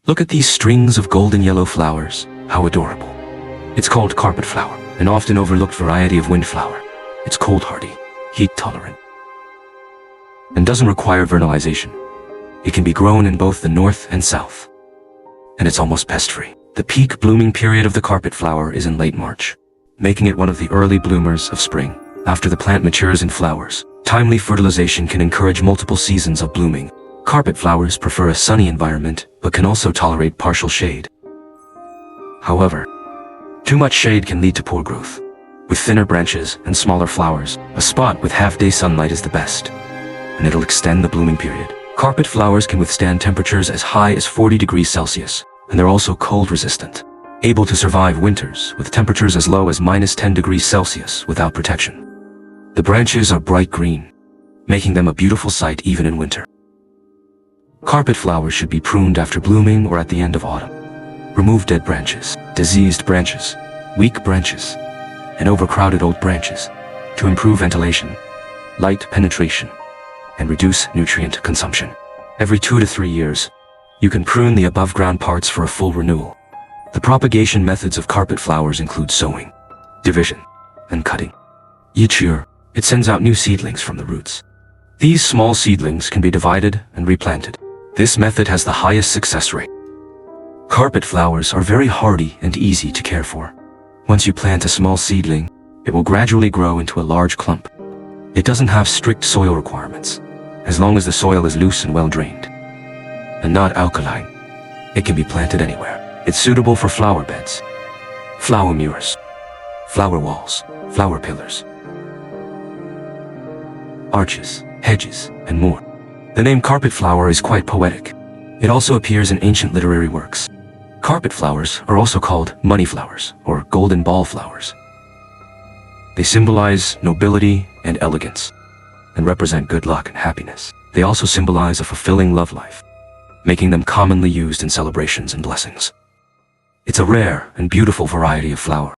Look at these strings of golden yellow flowers. How adorable. It's called carpet flower, an often overlooked variety of windflower. It's cold hardy, heat tolerant, and doesn't require vernalization. It can be grown in both the north and south, and it's almost pest-free. The peak blooming period of the carpet flower is in late March, making it one of the early bloomers of spring. After the plant matures and flowers, timely fertilization can encourage multiple seasons of blooming. Carpet flowers prefer a sunny environment, but can also tolerate partial shade. However, too much shade can lead to poor growth. With thinner branches and smaller flowers, a spot with half-day sunlight is the best, and it'll extend the blooming period. Carpet flowers can withstand temperatures as high as 40 degrees Celsius, and they're also cold resistant, able to survive winters with temperatures as low as -10 degrees Celsius without protection. The branches are bright green, making them a beautiful sight even in winter. Carpet flowers should be pruned after blooming or at the end of autumn. Remove dead branches, diseased branches, weak branches, and overcrowded old branches to improve ventilation, light penetration, and reduce nutrient consumption. Every 2 to 3 years, you can prune the above-ground parts for a full renewal. The propagation methods of carpet flowers include sowing, division, and cutting. Each year, it sends out new seedlings from the roots. These small seedlings can be divided and replanted. This method has the highest success rate. Carpet flowers are very hardy and easy to care for. Once you plant a small seedling, it will gradually grow into a large clump. It doesn't have strict soil requirements, as long as the soil is loose and well drained, and not alkaline. It can be planted anywhere. It's suitable for flower beds, flower murals, flower walls, flower pillars, arches, hedges, and more. The name carpet flower is quite poetic. It also appears in ancient literary works. Carpet flowers are also called money flowers or golden ball flowers. They symbolize nobility and elegance and represent good luck and happiness. They also symbolize a fulfilling love life, making them commonly used in celebrations and blessings. It's a rare and beautiful variety of flower.